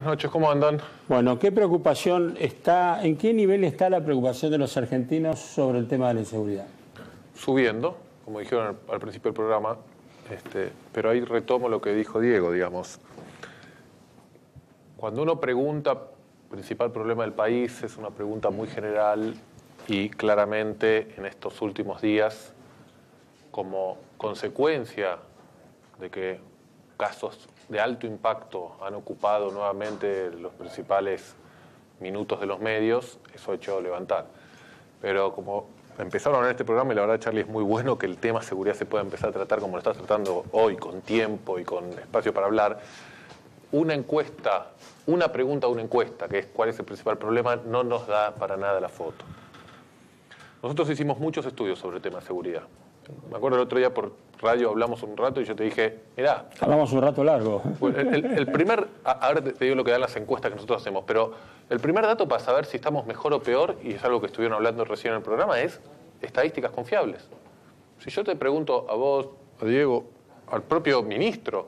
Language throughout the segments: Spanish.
noches, ¿cómo andan? Bueno, ¿qué preocupación está, en qué nivel está la preocupación de los argentinos sobre el tema de la inseguridad? Subiendo, como dijeron al principio del programa, pero ahí retomo lo que dijo Diego, digamos. Cuando uno pregunta, principal problema del país, es una pregunta muy general y claramente en estos últimos días, como consecuencia de que casos de alto impacto han ocupado nuevamente los principales minutos de los medios, eso ha hecho levantar. Pero como empezaron a ver este programa, y la verdad, Charlie, es muy bueno que el tema seguridad se pueda empezar a tratar como lo estás tratando hoy, con tiempo y con espacio para hablar. Una encuesta, una pregunta a una encuesta, que es cuál es el principal problema, no nos da para nada la foto. Nosotros hicimos muchos estudios sobre el tema de seguridad. Me acuerdo el otro día por radio hablamos un rato y yo te dije, mirá... Hablamos un rato largo. El primer, ahora te digo lo que dan las encuestas que nosotros hacemos, pero el primer dato para saber si estamos mejor o peor, y es algo que estuvieron hablando recién en el programa, es estadísticas confiables. Si yo te pregunto a vos, a Diego, al propio ministro,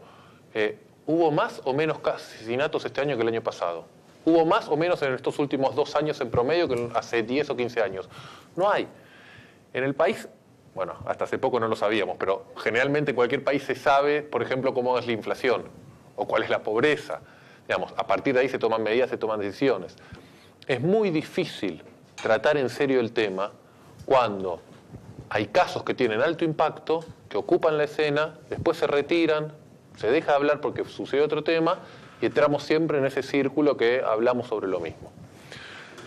¿hubo más o menos asesinatos este año que el año pasado? ¿Hubo más o menos en estos últimos 2 años en promedio que hace 10 o 15 años? No hay. En el país... Bueno, hasta hace poco no lo sabíamos, pero generalmente en cualquier país se sabe, por ejemplo, cómo es la inflación o cuál es la pobreza. Digamos, a partir de ahí se toman medidas, se toman decisiones. Es muy difícil tratar en serio el tema cuando hay casos que tienen alto impacto, que ocupan la escena, después se retiran, se deja de hablar porque sucede otro tema y entramos siempre en ese círculo que hablamos sobre lo mismo.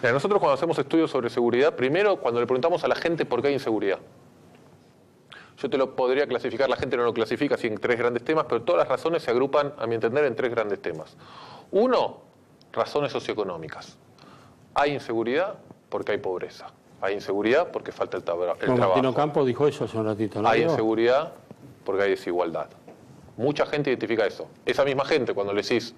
Mira, nosotros cuando hacemos estudios sobre seguridad, primero cuando le preguntamos a la gente por qué hay inseguridad. Yo te lo podría clasificar, la gente no lo clasifica así en 3 grandes temas, pero todas las razones se agrupan, a mi entender, en 3 grandes temas. Uno, razones socioeconómicas. Hay inseguridad porque hay pobreza. Hay inseguridad porque falta el trabajo. Martino Campos dijo eso hace un ratito, ¿no? Hay inseguridad porque hay desigualdad. Mucha gente identifica eso. Esa misma gente, cuando le decís,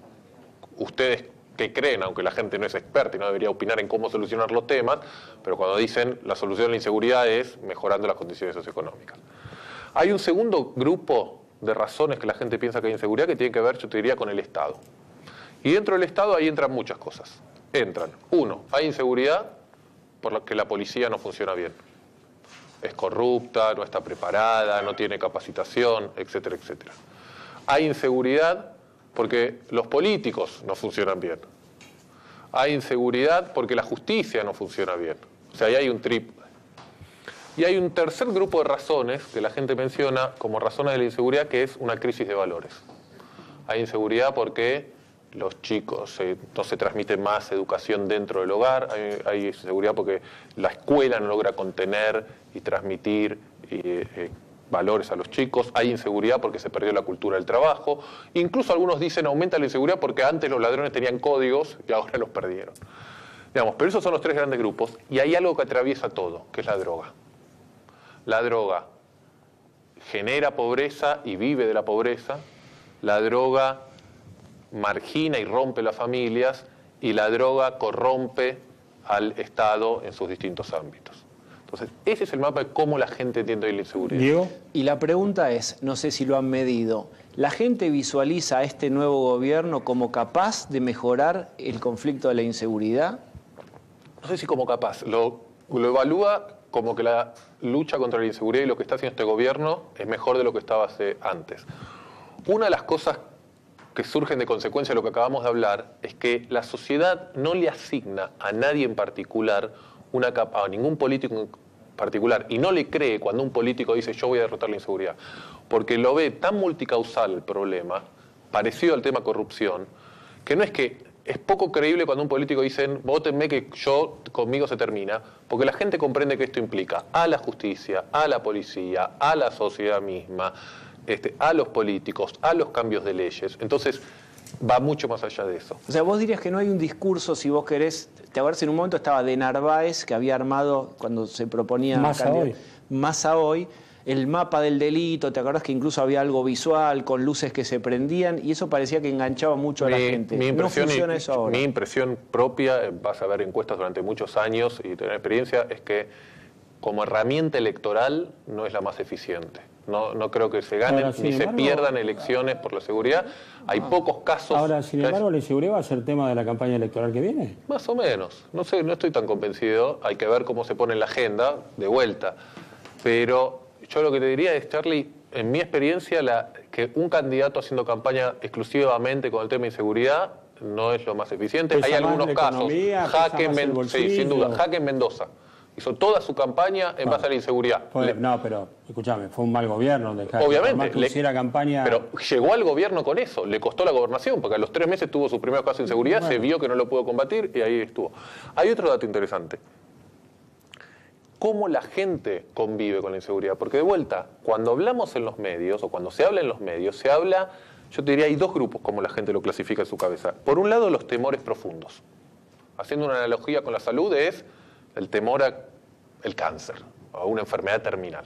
ustedes que creen, aunque la gente no es experta y no debería opinar en cómo solucionar los temas, pero cuando dicen la solución a la inseguridad es mejorando las condiciones socioeconómicas. Hay un segundo grupo de razones que la gente piensa que hay inseguridad que tiene que ver, yo te diría, con el Estado. Y dentro del Estado ahí entran muchas cosas. Entran, uno, hay inseguridad por lo que la policía no funciona bien. Es corrupta, no está preparada, no tiene capacitación, etcétera, etcétera. Hay inseguridad porque los políticos no funcionan bien. Hay inseguridad porque la justicia no funciona bien. O sea, ahí hay un triple. Y hay un tercer grupo de razones que la gente menciona como razones de la inseguridad, que es una crisis de valores. Hay inseguridad porque los chicos no se transmite más educación dentro del hogar. Hay inseguridad porque la escuela no logra contener y transmitir valores a los chicos. Hay inseguridad porque se perdió la cultura del trabajo. Incluso algunos dicen aumenta la inseguridad porque antes los ladrones tenían códigos y ahora los perdieron. Digamos, pero esos son los 3 grandes grupos. Y hay algo que atraviesa todo, que es la droga. La droga genera pobreza y vive de la pobreza. La droga margina y rompe las familias. Y la droga corrompe al Estado en sus distintos ámbitos. Entonces, ese es el mapa de cómo la gente entiende hoy la inseguridad. ¿Diego? Y la pregunta es, no sé si lo han medido, ¿la gente visualiza a este nuevo gobierno como capaz de mejorar el conflicto de la inseguridad? No sé si como capaz, lo evalúa como que la lucha contra la inseguridad y lo que está haciendo este gobierno es mejor de lo que estaba antes. Una de las cosas que surgen de consecuencia de lo que acabamos de hablar es que la sociedad no le asigna a nadie en particular a ningún político en particular, y no le cree cuando un político dice yo voy a derrotar la inseguridad, porque lo ve tan multicausal el problema, parecido al tema corrupción, que no es que es poco creíble cuando un político dice vótenme que conmigo se termina, porque la gente comprende que esto implica a la justicia, a la policía, a la sociedad misma, a los políticos, a los cambios de leyes. Entonces va mucho más allá de eso. O sea, vos dirías que no hay un discurso, si vos querés, te acuerdas en un momento estaba de Narváez, que había armado cuando se proponía Massa hoy, el mapa del delito, te acordás que incluso había algo visual, con luces que se prendían, y eso parecía que enganchaba mucho a la gente. No funciona eso ahora. Mi impresión propia, vas a ver encuestas durante muchos años y tener experiencia, es que como herramienta electoral no es la más eficiente. No creo que se ganen Ahora, ni se pierdan elecciones por la seguridad. Hay pocos casos. Ahora, sin embargo, ¿la inseguridad va a ser tema de la campaña electoral que viene? Más o menos. No sé, no estoy tan convencido. Hay que ver cómo se pone en la agenda de vuelta. Pero yo lo que te diría es, Charlie, en mi experiencia, que un candidato haciendo campaña exclusivamente con el tema de inseguridad no es lo más eficiente. Hay algunos casos. Sí, sin duda. Jaque en Mendoza hizo toda su campaña en base a la inseguridad. No, pero escúchame, fue un mal gobierno. Obviamente. Campaña... Pero llegó al gobierno con eso, le costó la gobernación, porque a los 3 meses tuvo su primer caso de inseguridad, se vio que no lo pudo combatir y ahí estuvo. Hay otro dato interesante. ¿Cómo la gente convive con la inseguridad? Porque de vuelta, cuando hablamos en los medios, o cuando se habla en los medios, se habla, yo te diría, hay dos grupos como la gente lo clasifica en su cabeza. Por un lado, los temores profundos. Haciendo una analogía con la salud, es el temor al cáncer, a una enfermedad terminal.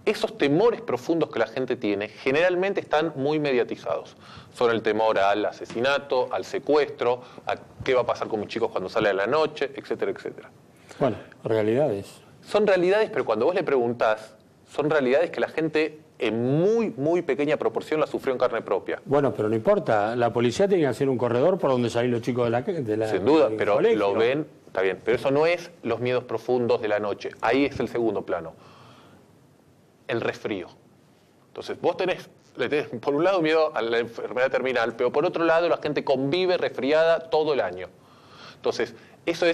Esos temores profundos que la gente tiene generalmente están muy mediatizados. Son el temor al asesinato, al secuestro, a qué va a pasar con mis chicos cuando salen a la noche, etcétera, etcétera. Bueno, realidades. Son realidades, pero cuando vos le preguntás, son realidades que la gente en muy, muy pequeña proporción la sufrió en carne propia. Bueno, pero no importa. La policía tiene que hacer un corredor por donde salir los chicos de la Sin duda, pero colegio. Lo ven, está bien. Pero eso no es los miedos profundos de la noche. Ahí es el segundo plano. El resfrío. Entonces, vos le tenés por un lado miedo a la enfermedad terminal, pero por otro lado la gente convive resfriada todo el año. Entonces, eso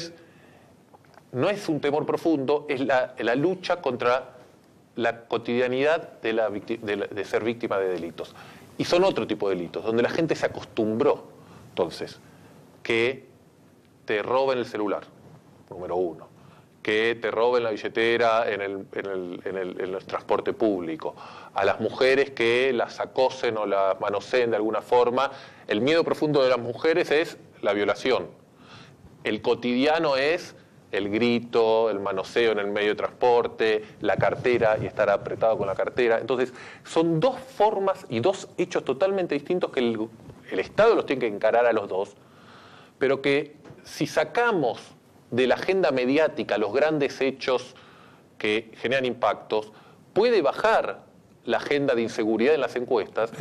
no es un temor profundo, es la lucha contra la cotidianidad de ser víctima de delitos. Y son otro tipo de delitos, donde la gente se acostumbró, entonces, que te roben el celular, número uno, que te roben la billetera en el transporte público, a las mujeres que las acosen o las manoseen de alguna forma. El miedo profundo de las mujeres es la violación. El cotidiano es el grito, el manoseo en el medio de transporte, la cartera y estar apretado con la cartera. Entonces, son dos formas y dos hechos totalmente distintos que el Estado los tiene que encarar a los dos, pero que si sacamos de la agenda mediática los grandes hechos que generan impactos, puede bajar la agenda de inseguridad en las encuestas,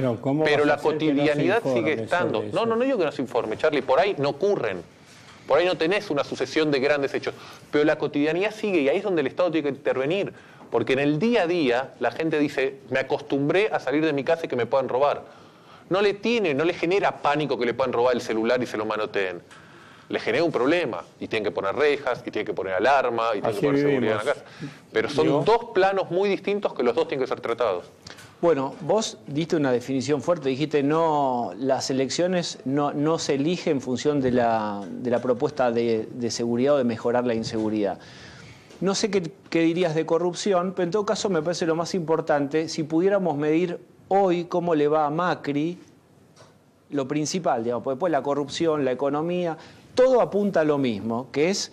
pero la cotidianidad sigue estando. No digo que no se informe, Charlie, por ahí no ocurren. Por ahí no tenés una sucesión de grandes hechos, pero la cotidianidad sigue y ahí es donde el Estado tiene que intervenir, porque en el día a día la gente dice, me acostumbré a salir de mi casa y que me puedan robar. No le genera pánico que le puedan robar el celular y se lo manoteen. Le genera un problema y tienen que poner rejas, y tienen que poner alarma, y tienen que poner seguridad en la casa. Pero son dos planos muy distintos que los dos tienen que ser tratados. Bueno, vos diste una definición fuerte, dijiste no, las elecciones no se eligen en función de la propuesta de seguridad o de mejorar la inseguridad. No sé qué dirías de corrupción, pero en todo caso me parece lo más importante, si pudiéramos medir hoy cómo le va a Macri, lo principal, digamos, porque después la corrupción, la economía, todo apunta a lo mismo, que es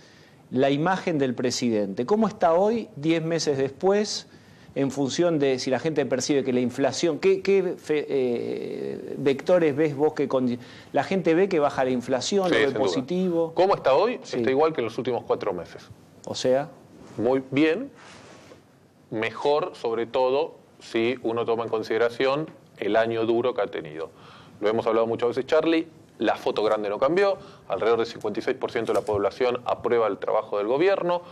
la imagen del presidente. ¿Cómo está hoy, 10 meses después, en función de si la gente percibe que la inflación, qué vectores ves vos que la gente ve que baja la inflación, lo ve positivo? ¿Cómo está hoy? Sí. Está igual que en los últimos 4 meses. O sea, muy bien, mejor sobre todo si uno toma en consideración el año duro que ha tenido. Lo hemos hablado muchas veces, Charlie, la foto grande no cambió, alrededor del 56% de la población aprueba el trabajo del gobierno.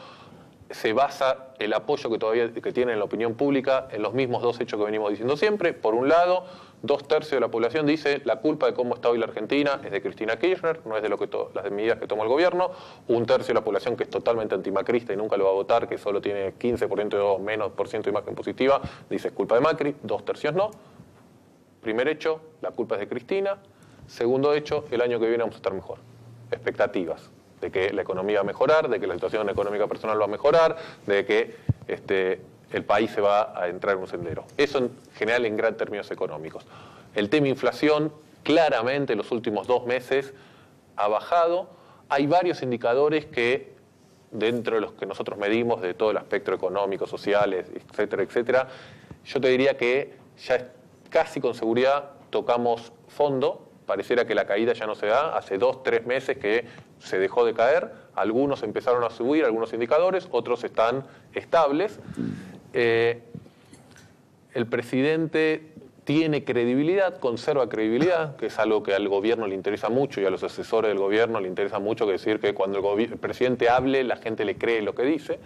Se basa el apoyo que tiene en la opinión pública en los mismos dos hechos que venimos diciendo siempre. Por un lado, 2/3 de la población dice la culpa de cómo está hoy la Argentina es de Cristina Kirchner, no es de las medidas que tomó el gobierno. 1/3 de la población que es totalmente antimacrista y nunca lo va a votar, que solo tiene 15% o menos de imagen positiva, dice es culpa de Macri, 2/3 no. Primer hecho, la culpa es de Cristina. Segundo hecho, el año que viene vamos a estar mejor. Expectativas de que la economía va a mejorar, de que la situación económica personal va a mejorar, de que el país se va a entrar en un sendero. Eso en general en gran términos económicos. El tema inflación, claramente en los últimos 2 meses ha bajado. Hay varios indicadores que, dentro de los que nosotros medimos, de todo el espectro económico, sociales, etcétera, etcétera, yo te diría que ya casi con seguridad tocamos fondo. Pareciera que la caída ya no se da, hace 2-3 meses que se dejó de caer, algunos empezaron a subir, algunos indicadores, otros están estables. El el presidente tiene credibilidad, conserva credibilidad, que es algo que al gobierno le interesa mucho y a los asesores del gobierno le interesa mucho, que decir que cuando el presidente hable, la gente le cree lo que dice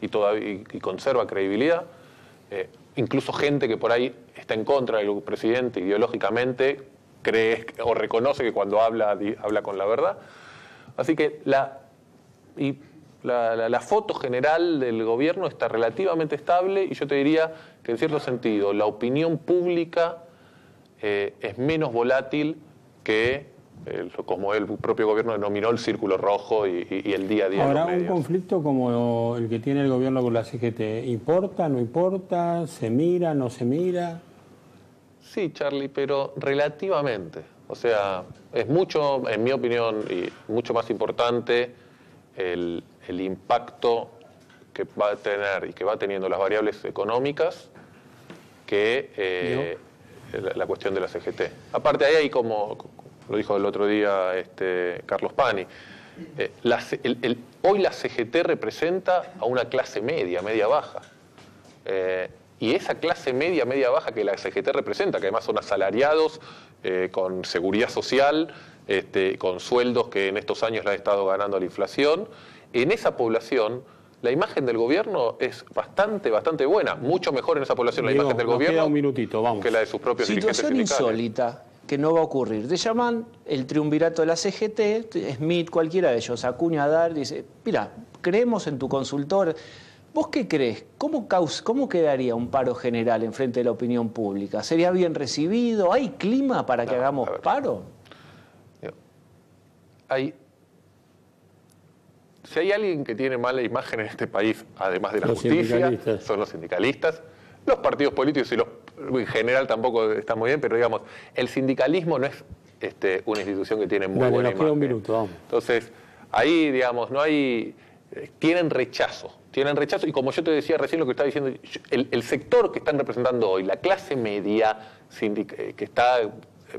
y conserva credibilidad. Incluso gente que por ahí está en contra del presidente ideológicamente cree o reconoce que cuando habla con la verdad. Así que la foto general del gobierno está relativamente estable y yo te diría que en cierto sentido la opinión pública es menos volátil que como el propio gobierno denominó el círculo rojo y el día a día. Ahora, un conflicto como el que tiene el gobierno con la CGT, ¿importa, no importa? ¿Se mira, no se mira? Sí, Charlie, pero relativamente. O sea, es mucho, en mi opinión, y mucho más importante el impacto que va a tener y que va teniendo las variables económicas que la cuestión de la CGT. Aparte, ahí hay como lo dijo el otro día Carlos Pani, hoy la CGT representa a una clase media, media-baja. Y esa clase media, media-baja que la CGT representa, que además son asalariados, con seguridad social, con sueldos que en estos años la ha estado ganando la inflación, en esa población la imagen del gobierno es bastante buena, mucho mejor en esa población la imagen del gobierno queda un minutito, vamos, que la de sus propios dirigentes sindicales. Situación insólita que no va a ocurrir. Te llaman el triunvirato de la CGT, Smith, cualquiera de ellos, Acuña, Dar, dice, mira, creemos en tu consultor. ¿Vos qué crees? ¿Cómo quedaría un paro general en frente de la opinión pública? ¿Sería bien recibido? ¿Hay clima para que hagamos paro? Si hay alguien que tiene mala imagen en este país, además de la justicia, son los sindicalistas. Los partidos políticos en general tampoco están muy bien, pero digamos, el sindicalismo no es una institución que tiene muy buena imagen. Un minuto, vamos. Entonces, ahí, digamos, no hay... Tienen rechazo, y como yo te decía recién lo que estaba diciendo, el sector que están representando hoy, la clase media que está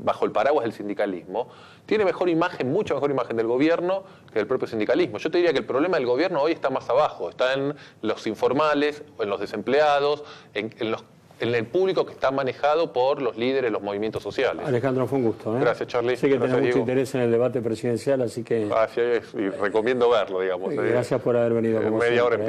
bajo el paraguas del sindicalismo, tiene mejor imagen, mucha mejor imagen del gobierno que del propio sindicalismo. Yo te diría que el problema del gobierno hoy está más abajo, está en los informales, en los desempleados, en el público que está manejado por los líderes de los movimientos sociales. Alejandro, fue un gusto. Gracias, Charlie. Sé que tenés mucho interés en el debate presidencial, así que... Así es, y recomiendo verlo, digamos. Gracias por haber venido. Media hora.